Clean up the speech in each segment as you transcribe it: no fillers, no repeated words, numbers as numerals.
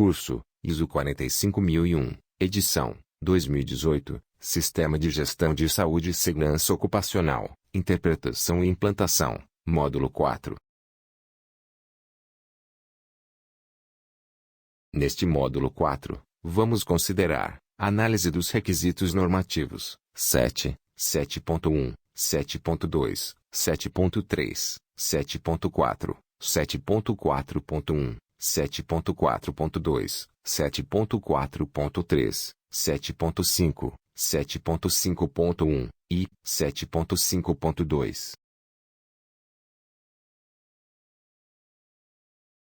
Curso, ISO 45001, edição, 2018, Sistema de Gestão de Saúde e Segurança Ocupacional, Interpretação e Implantação, Módulo 4. Neste módulo 4, vamos considerar análise dos requisitos normativos, 7, 7.1, 7.2, 7.3, 7.4, 7.4.1, 7.4.2, 7.4.3, 7.5, 7.5.1 e 7.5.2.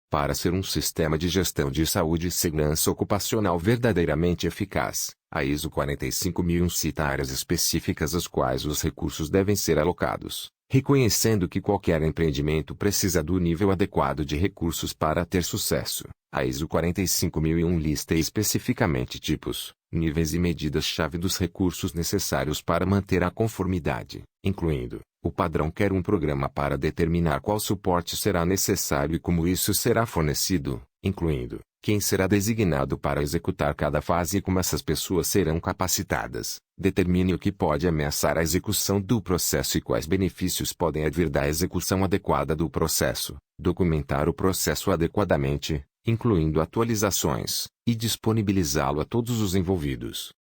Para ser um sistema de gestão de saúde e segurança ocupacional verdadeiramente eficaz, a ISO 45001 cita áreas específicas às quais os recursos devem ser alocados, reconhecendo que qualquer empreendimento precisa do nível adequado de recursos para ter sucesso. A ISO 45001 lista especificamente tipos, níveis e medidas-chave dos recursos necessários para manter a conformidade, incluindo: o padrão quer um programa para determinar qual suporte será necessário e como isso será fornecido, incluindo quem será designado para executar cada fase e como essas pessoas serão capacitadas. Determine o que pode ameaçar a execução do processo e quais benefícios podem advir da execução adequada do processo. Documentar o processo adequadamente, incluindo atualizações, e disponibilizá-lo a todos os envolvidos.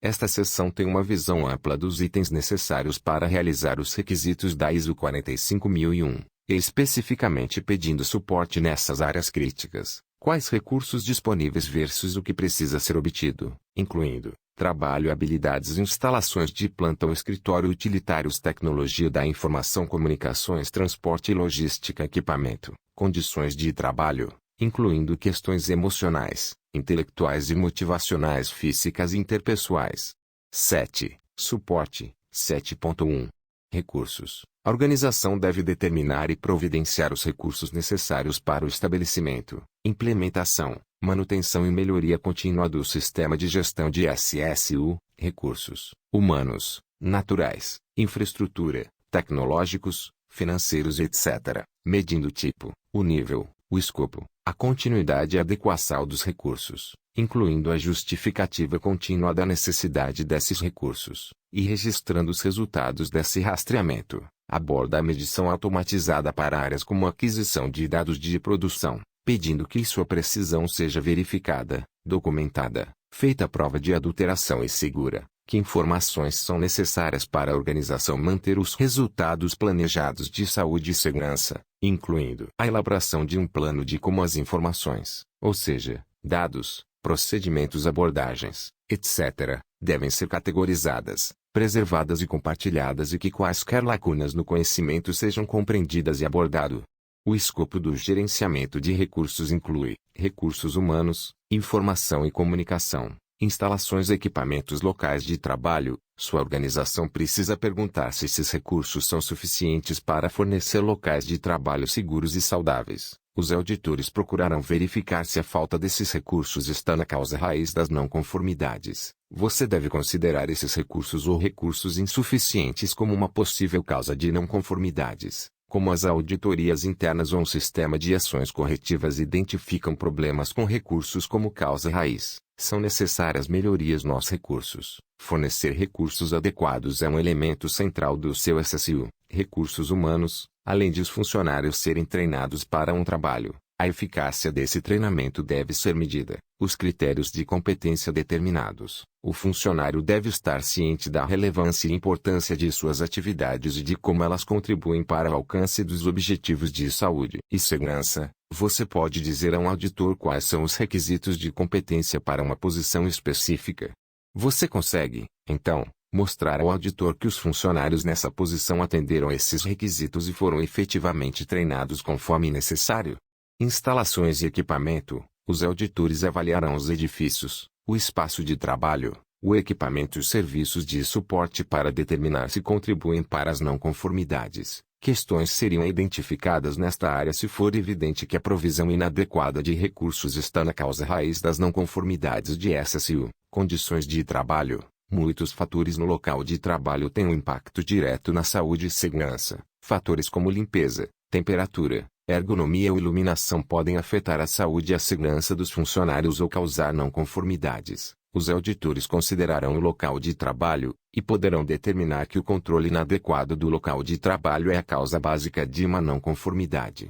Esta seção tem uma visão ampla dos itens necessários para realizar os requisitos da ISO 45001, especificamente pedindo suporte nessas áreas críticas, quais recursos disponíveis versus o que precisa ser obtido, incluindo trabalho, habilidades, instalações de plantão, escritório, utilitários, tecnologia da informação, comunicações, transporte e logística, equipamento, condições de trabalho, incluindo questões emocionais, intelectuais e motivacionais, físicas e interpessoais. 7. Suporte. 7.1. Recursos. A organização deve determinar e providenciar os recursos necessários para o estabelecimento, implementação, manutenção e melhoria contínua do sistema de gestão de SSU, recursos humanos, naturais, infraestrutura, tecnológicos, financeiros, etc., medindo o tipo, o nível, o escopo, a continuidade e adequação dos recursos, incluindo a justificativa contínua da necessidade desses recursos, e registrando os resultados desse rastreamento. Aborda a medição automatizada para áreas como aquisição de dados de produção, pedindo que sua precisão seja verificada, documentada, feita prova de adulteração e segura, que informações são necessárias para a organização manter os resultados planejados de saúde e segurança, incluindo a elaboração de um plano de como as informações, ou seja, dados, procedimentos, abordagens, etc., devem ser categorizadas, preservadas e compartilhadas e que quaisquer lacunas no conhecimento sejam compreendidas e abordado. O escopo do gerenciamento de recursos inclui recursos humanos, informação e comunicação, instalações e equipamentos locais de trabalho. Sua organização precisa perguntar se esses recursos são suficientes para fornecer locais de trabalho seguros e saudáveis. Os auditores procurarão verificar se a falta desses recursos está na causa raiz das não conformidades. Você deve considerar esses recursos ou recursos insuficientes como uma possível causa de não conformidades. Como as auditorias internas ou um sistema de ações corretivas identificam problemas com recursos como causa raiz, são necessárias melhorias nos recursos. Fornecer recursos adequados é um elemento central do seu SSU. Recursos humanos, além de os funcionários serem treinados para um trabalho, a eficácia desse treinamento deve ser medida, os critérios de competência determinados. O funcionário deve estar ciente da relevância e importância de suas atividades e de como elas contribuem para o alcance dos objetivos de saúde e segurança. Você pode dizer a um auditor quais são os requisitos de competência para uma posição específica. Você consegue, então, mostrar ao auditor que os funcionários nessa posição atenderam a esses requisitos e foram efetivamente treinados conforme necessário. Instalações e equipamento. Os auditores avaliarão os edifícios, o espaço de trabalho, o equipamento e os serviços de suporte para determinar se contribuem para as não conformidades. Questões seriam identificadas nesta área se for evidente que a provisão inadequada de recursos está na causa raiz das não conformidades de SSU. Condições de trabalho. Muitos fatores no local de trabalho têm um impacto direto na saúde e segurança. Fatores como limpeza, temperatura, ergonomia ou iluminação podem afetar a saúde e a segurança dos funcionários ou causar não conformidades. Os auditores considerarão o local de trabalho, e poderão determinar que o controle inadequado do local de trabalho é a causa básica de uma não conformidade.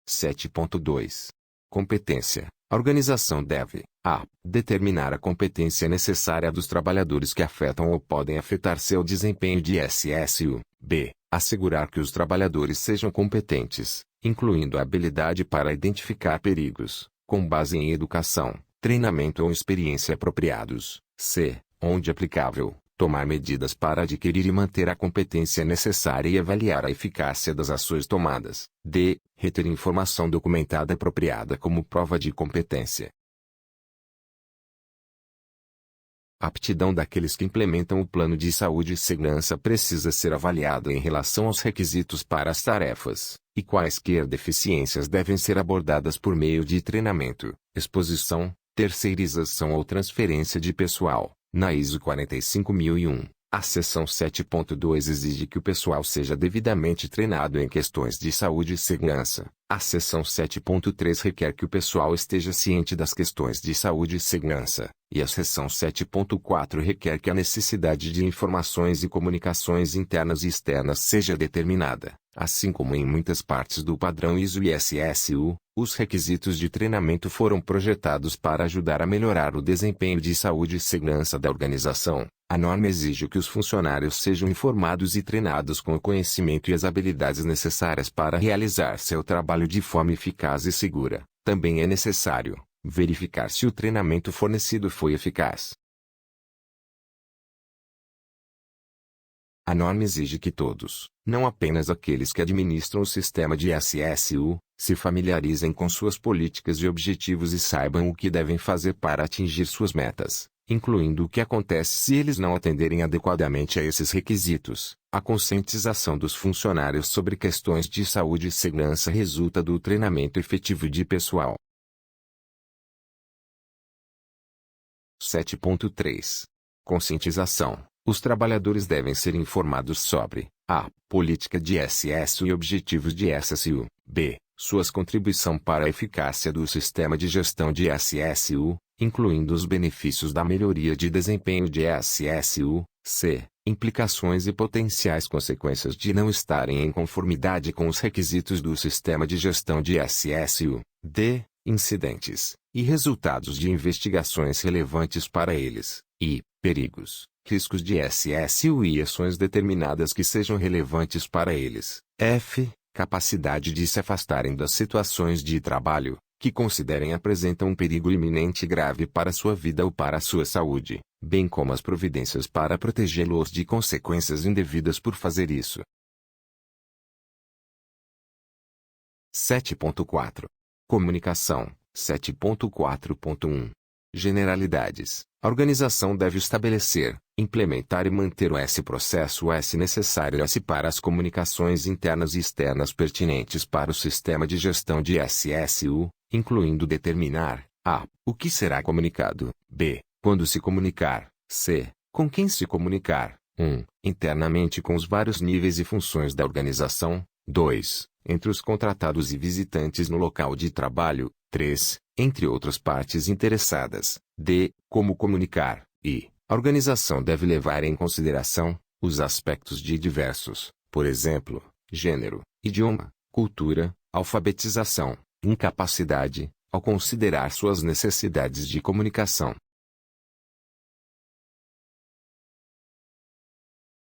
7.2. Competência. A organização deve: a. Determinar a competência necessária dos trabalhadores que afetam ou podem afetar seu desempenho de SSU. b. Assegurar que os trabalhadores sejam competentes, incluindo a habilidade para identificar perigos, com base em educação, treinamento ou experiência apropriados. c. Onde aplicável, tomar medidas para adquirir e manter a competência necessária e avaliar a eficácia das ações tomadas. d. Reter informação documentada apropriada como prova de competência. A aptidão daqueles que implementam o plano de saúde e segurança precisa ser avaliada em relação aos requisitos para as tarefas, e quaisquer deficiências devem ser abordadas por meio de treinamento, exposição, terceirização ou transferência de pessoal. Na ISO 45001, a seção 7.2 exige que o pessoal seja devidamente treinado em questões de saúde e segurança. A seção 7.3 requer que o pessoal esteja ciente das questões de saúde e segurança, e a seção 7.4 requer que a necessidade de informações e comunicações internas e externas seja determinada. Assim como em muitas partes do padrão ISO e SSU, os requisitos de treinamento foram projetados para ajudar a melhorar o desempenho de saúde e segurança da organização. A norma exige que os funcionários sejam informados e treinados com o conhecimento e as habilidades necessárias para realizar seu trabalho de forma eficaz e segura. Também é necessário verificar se o treinamento fornecido foi eficaz. A norma exige que todos, não apenas aqueles que administram o sistema de SSU, se familiarizem com suas políticas e objetivos e saibam o que devem fazer para atingir suas metas, incluindo o que acontece se eles não atenderem adequadamente a esses requisitos. A conscientização dos funcionários sobre questões de saúde e segurança resulta do treinamento efetivo de pessoal. 7.3. Conscientização. Os trabalhadores devem ser informados sobre a. Política de SSU e objetivos de SSU. b. Suas contribuição para a eficácia do sistema de gestão de SSU, incluindo os benefícios da melhoria de desempenho de SSU. c. Implicações e potenciais consequências de não estarem em conformidade com os requisitos do sistema de gestão de SSU. d. Incidentes e resultados de investigações relevantes para eles. e. Perigos, riscos de SSU e ações determinadas que sejam relevantes para eles. f. Capacidade de se afastarem das situações de trabalho, que considerem apresentam um perigo iminente e grave para sua vida ou para a sua saúde, bem como as providências para protegê-los de consequências indevidas por fazer isso. 7.4. Comunicação. 7.4.1. Generalidades. A organização deve estabelecer, implementar e manter o S-processo S necessário S para as comunicações internas e externas pertinentes para o sistema de gestão de SSU, incluindo determinar a. O que será comunicado, b. Quando se comunicar, c. Com quem se comunicar, 1. Internamente com os vários níveis e funções da organização, 2. Entre os contratados e visitantes no local de trabalho, 3. Entre outras partes interessadas, d. Como comunicar, e. A organização deve levar em consideração os aspectos de diversos, por exemplo, gênero, idioma, cultura, alfabetização, incapacidade, ao considerar suas necessidades de comunicação.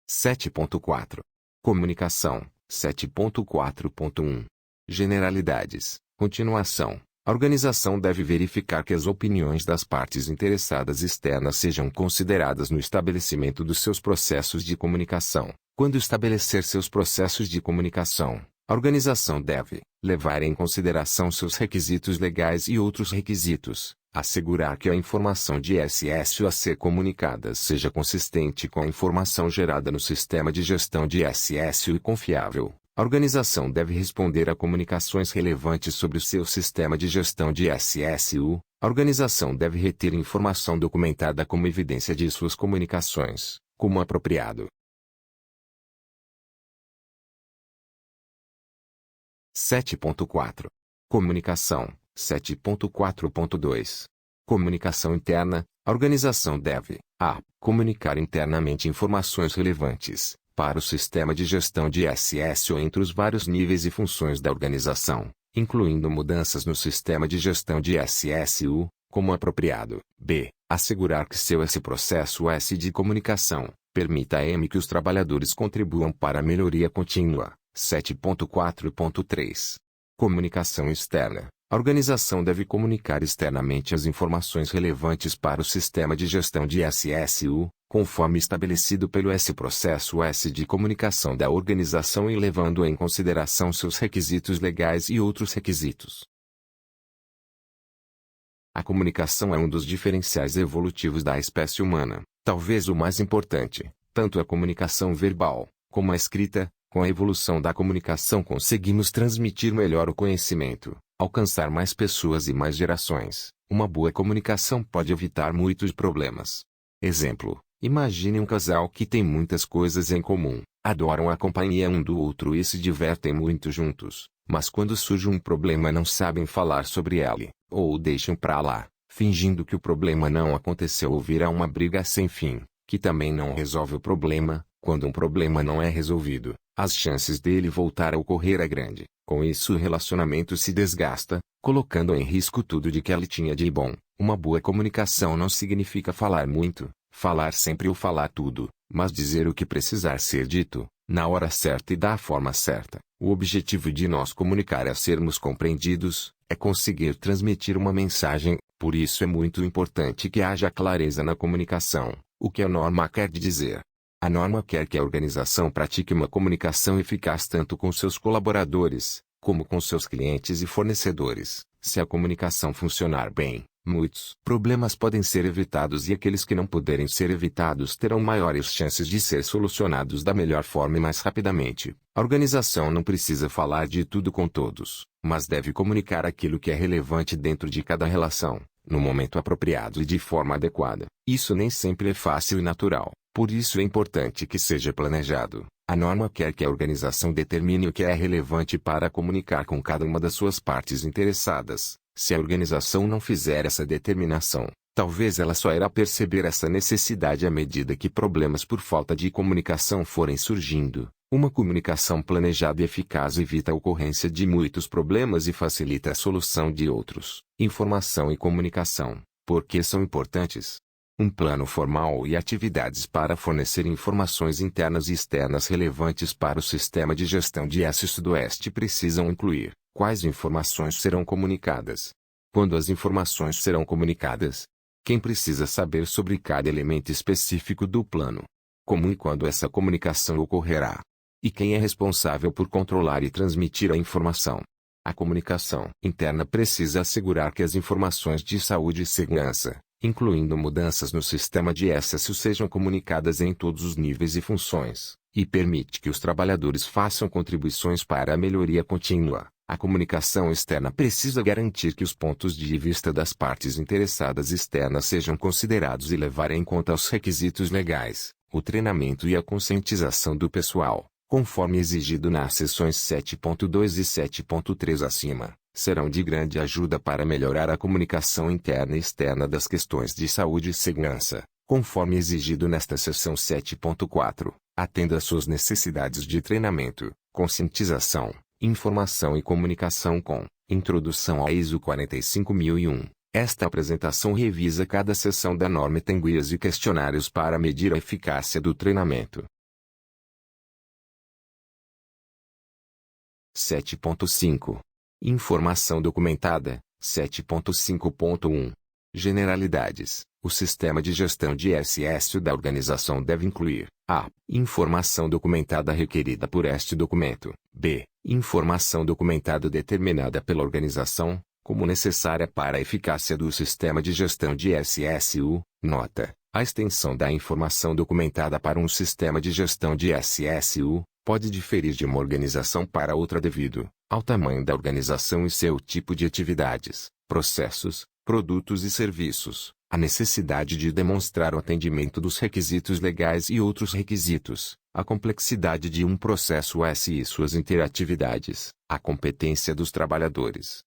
7.4. Comunicação. 7.4.1. Generalidades. Continuação. A organização deve verificar que as opiniões das partes interessadas externas sejam consideradas no estabelecimento dos seus processos de comunicação. Quando estabelecer seus processos de comunicação, a organização deve levar em consideração seus requisitos legais e outros requisitos, assegurar que a informação de SSU a ser comunicada seja consistente com a informação gerada no sistema de gestão de SSU e confiável. A organização deve responder a comunicações relevantes sobre o seu sistema de gestão de SSU. A organização deve reter informação documentada como evidência de suas comunicações, como apropriado. 7.4. Comunicação. 7.4.2. Comunicação interna. A organização deve a. Comunicar internamente informações relevantes para o sistema de gestão de SSO entre os vários níveis e funções da organização, incluindo mudanças no sistema de gestão de SSU, como apropriado. B. Assegurar que seu processo de comunicação permita que os trabalhadores contribuam para a melhoria contínua. 7.4.3. Comunicação externa. A organização deve comunicar externamente as informações relevantes para o sistema de gestão de SSU, conforme estabelecido pelo processo de comunicação da organização e levando em consideração seus requisitos legais e outros requisitos. A comunicação é um dos diferenciais evolutivos da espécie humana, talvez o mais importante. Tanto a comunicação verbal, como a escrita. Com a evolução da comunicação conseguimos transmitir melhor o conhecimento, alcançar mais pessoas e mais gerações. Uma boa comunicação pode evitar muitos problemas. Exemplo: imagine um casal que tem muitas coisas em comum, adoram a companhia um do outro e se divertem muito juntos, mas quando surge um problema não sabem falar sobre ele, ou o deixam pra lá, fingindo que o problema não aconteceu ou virá uma briga sem fim, que também não resolve o problema. Quando um problema não é resolvido, as chances dele voltar a ocorrer é grande. Com isso o relacionamento se desgasta, colocando em risco tudo de que ele tinha de bom. Uma boa comunicação não significa falar muito, falar sempre ou falar tudo, mas dizer o que precisar ser dito, na hora certa e da forma certa. O objetivo de nós comunicar é sermos compreendidos, é conseguir transmitir uma mensagem, por isso é muito importante que haja clareza na comunicação. O que a norma quer dizer? A norma quer que a organização pratique uma comunicação eficaz tanto com seus colaboradores, como com seus clientes e fornecedores. Se a comunicação funcionar bem, muitos problemas podem ser evitados e aqueles que não puderem ser evitados terão maiores chances de ser solucionados da melhor forma e mais rapidamente. A organização não precisa falar de tudo com todos, mas deve comunicar aquilo que é relevante dentro de cada relação, no momento apropriado e de forma adequada. Isso nem sempre é fácil e natural. Por isso é importante que seja planejado. A norma quer que a organização determine o que é relevante para comunicar com cada uma das suas partes interessadas. Se a organização não fizer essa determinação, talvez ela só irá perceber essa necessidade à medida que problemas por falta de comunicação forem surgindo. Uma comunicação planejada e eficaz evita a ocorrência de muitos problemas e facilita a solução de outros. Informação e comunicação. Por que são importantes? Um plano formal e atividades para fornecer informações internas e externas relevantes para o sistema de gestão de SSU precisam incluir: quais informações serão comunicadas? Quando as informações serão comunicadas? Quem precisa saber sobre cada elemento específico do plano? Como e quando essa comunicação ocorrerá? E quem é responsável por controlar e transmitir a informação? A comunicação interna precisa assegurar que as informações de saúde e segurança, incluindo mudanças no sistema de SSU, sejam comunicadas em todos os níveis e funções, e permite que os trabalhadores façam contribuições para a melhoria contínua. A comunicação externa precisa garantir que os pontos de vista das partes interessadas externas sejam considerados e levar em conta os requisitos legais, o treinamento e a conscientização do pessoal, conforme exigido nas seções 7.2 e 7.3 acima. Serão de grande ajuda para melhorar a comunicação interna e externa das questões de saúde e segurança, conforme exigido nesta seção 7.4, atendo às suas necessidades de treinamento, conscientização, informação e comunicação com introdução à ISO 45001. Esta apresentação revisa cada seção da norma e tem guias e questionários para medir a eficácia do treinamento. 7.5. Informação documentada. 7.5.1. Generalidades. O sistema de gestão de SSU da organização deve incluir: a. Informação documentada requerida por este documento. b. Informação documentada determinada pela organização, como necessária para a eficácia do sistema de gestão de SSU. Nota: a extensão da informação documentada para um sistema de gestão de SSU pode diferir de uma organização para outra devido ao tamanho da organização e seu tipo de atividades, processos, produtos e serviços, A necessidade de demonstrar o atendimento dos requisitos legais e outros requisitos, a complexidade de um processo S e suas interatividades, a competência dos trabalhadores.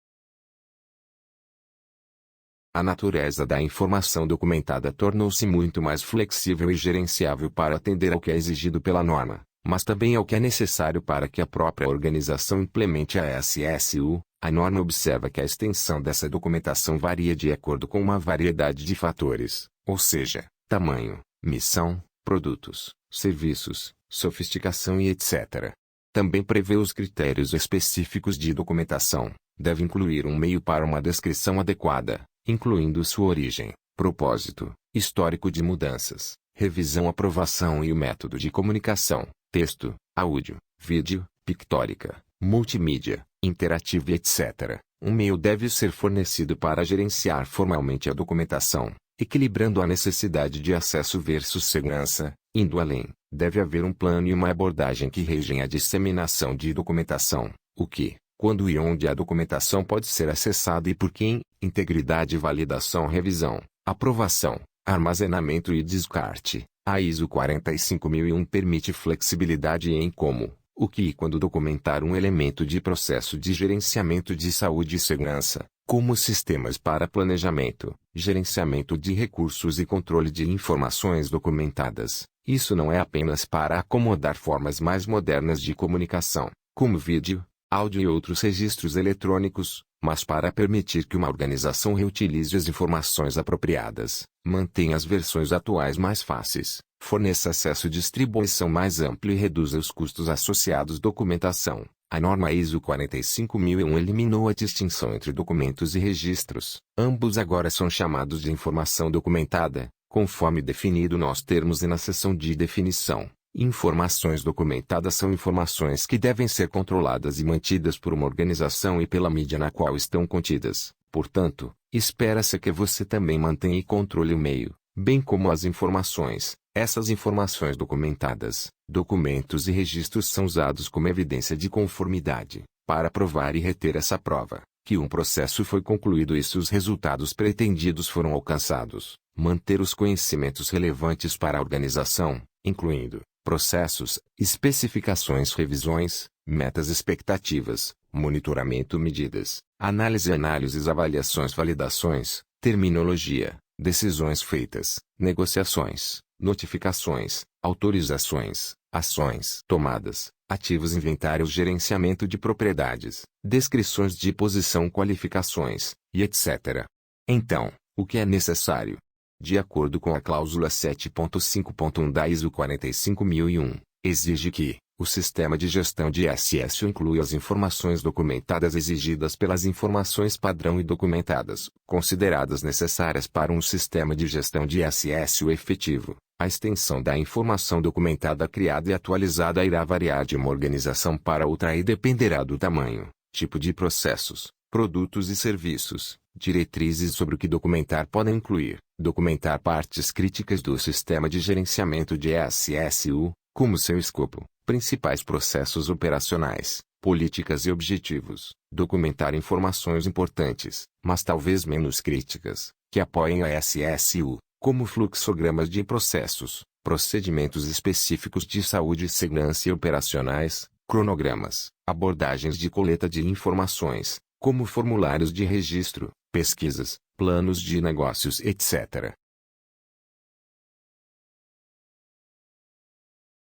A natureza da informação documentada tornou-se muito mais flexível e gerenciável para atender ao que é exigido pela norma, mas também ao que é necessário para que a própria organização implemente a SSU. A norma observa que a extensão dessa documentação varia de acordo com uma variedade de fatores, ou seja, tamanho, missão, produtos, serviços, sofisticação e etc. Também prevê os critérios específicos de documentação. Deve incluir um meio para uma descrição adequada, incluindo sua origem, propósito, histórico de mudanças, revisão, aprovação e o método de comunicação, texto, áudio, vídeo, pictórica, multimídia, interativo e etc. Um meio deve ser fornecido para gerenciar formalmente a documentação, equilibrando a necessidade de acesso versus segurança. Indo além, deve haver um plano e uma abordagem que regem a disseminação de documentação, o que, quando e onde a documentação pode ser acessada e por quem, integridade, validação, revisão, aprovação, armazenamento e descarte. A ISO 45001 permite flexibilidade em como, o que e quando documentar um elemento de processo de gerenciamento de saúde e segurança, como sistemas para planejamento, gerenciamento de recursos e controle de informações documentadas. Isso não é apenas para acomodar formas mais modernas de comunicação, como vídeo, áudio e outros registros eletrônicos, mas para permitir que uma organização reutilize as informações apropriadas, mantenha as versões atuais mais fáceis, forneça acesso e distribuição mais amplo e reduza os custos associados à documentação. A norma ISO 45001 eliminou a distinção entre documentos e registros. Ambos agora são chamados de informação documentada, conforme definido nos termos e na seção de definição. Informações documentadas são informações que devem ser controladas e mantidas por uma organização e pela mídia na qual estão contidas. Portanto, espera-se que você também mantenha e controle o meio, bem como as informações. Essas informações documentadas, documentos e registros são usados como evidência de conformidade, para provar e reter essa prova, que um processo foi concluído e se os resultados pretendidos foram alcançados. Manter os conhecimentos relevantes para a organização, incluindo processos, especificações, revisões, metas, expectativas, monitoramento, medidas, análises, avaliações, validações, terminologia, decisões feitas, negociações, notificações, autorizações, ações tomadas, ativos, inventários, gerenciamento de propriedades, descrições de posição, qualificações, e etc. Então, o que é necessário? De acordo com a cláusula 7.5.1 da ISO 45001, exige que o sistema de gestão de SSU inclua as informações documentadas exigidas pelas informações padrão e documentadas, consideradas necessárias para um sistema de gestão de SSU efetivo. A extensão da informação documentada criada e atualizada irá variar de uma organização para outra e dependerá do tamanho, tipo de processos, produtos e serviços. Diretrizes sobre o que documentar podem incluir: documentar partes críticas do sistema de gerenciamento de SSU, como seu escopo, principais processos operacionais, políticas e objetivos. Documentar informações importantes, mas talvez menos críticas, que apoiem a SSU, como fluxogramas de processos, procedimentos específicos de saúde e segurança e operacionais, cronogramas, abordagens de coleta de informações, como formulários de registro, pesquisas, planos de negócios, etc.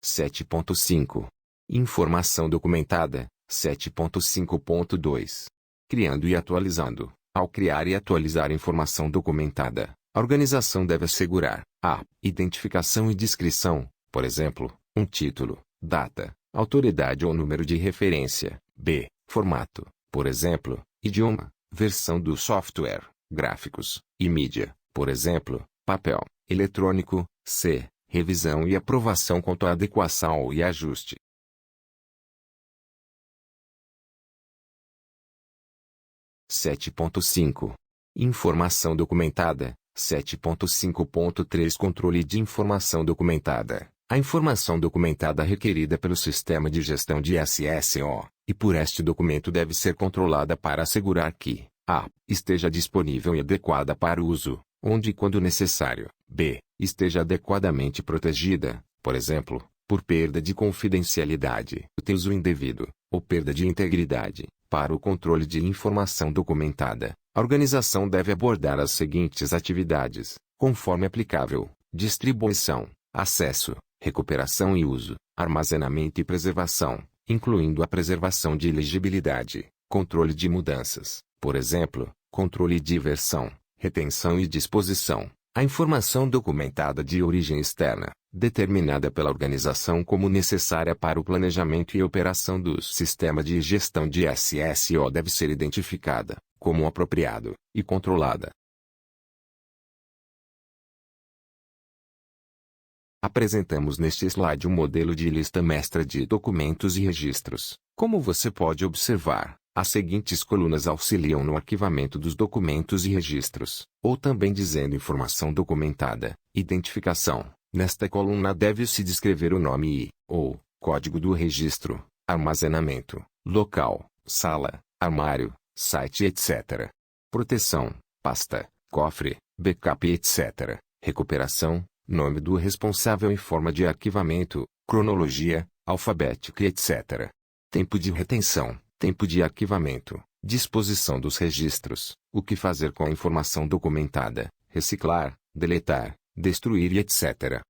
7.5. Informação documentada. 7.5.2. Criando e atualizando. Ao criar e atualizar informação documentada, a organização deve assegurar a identificação e descrição, por exemplo, um título, data, autoridade ou número de referência. B. Formato, por exemplo, idioma, versão do software, gráficos, e mídia, por exemplo, papel, eletrônico. C. Revisão e aprovação quanto à adequação e ajuste. Informação documentada. 7.5.3 Controle de informação documentada. A informação documentada requerida pelo sistema de gestão de SSO, e por este documento deve ser controlada para assegurar que a. esteja disponível e adequada para uso, onde e quando necessário. B. Esteja adequadamente protegida, por exemplo, por perda de confidencialidade, uso indevido, ou perda de integridade. Para o controle de informação documentada, a organização deve abordar as seguintes atividades, conforme aplicável: distribuição, acesso, recuperação e uso, armazenamento e preservação, incluindo a preservação de legibilidade, controle de mudanças, por exemplo, controle de versão, retenção e disposição. A informação documentada de origem externa, determinada pela organização como necessária para o planejamento e operação do sistema de gestão de SSO, deve ser identificada como apropriado e controlada. Apresentamos neste slide um modelo de lista mestra de documentos e registros. Como você pode observar, as seguintes colunas auxiliam no arquivamento dos documentos e registros, ou também dizendo informação documentada, identificação. Nesta coluna deve-se descrever o nome ou código do registro, armazenamento, local, sala, armário, site, etc. Proteção, pasta, cofre, backup, etc. Recuperação, nome do responsável em forma de arquivamento, cronologia, alfabética, etc. Tempo de retenção, tempo de arquivamento, disposição dos registros, o que fazer com a informação documentada, reciclar, deletar, destruir e etc.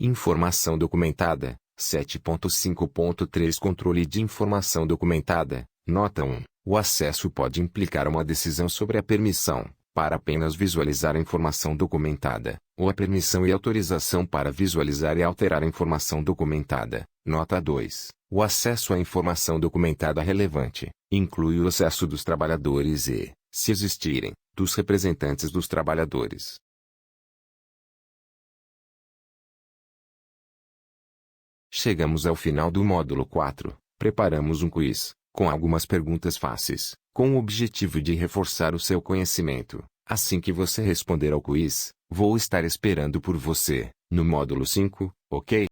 Informação documentada. 7.5.3 Controle de informação documentada. Nota 1. O acesso pode implicar uma decisão sobre a permissão, para apenas visualizar a informação documentada, ou a permissão e autorização para visualizar e alterar a informação documentada. Nota 2. O acesso à informação documentada relevante inclui o acesso dos trabalhadores e, se existirem, dos representantes dos trabalhadores. Chegamos ao final do módulo 4. Preparamos um quiz, com algumas perguntas fáceis, com o objetivo de reforçar o seu conhecimento. Assim que você responder ao quiz, vou estar esperando por você, no módulo 5, ok?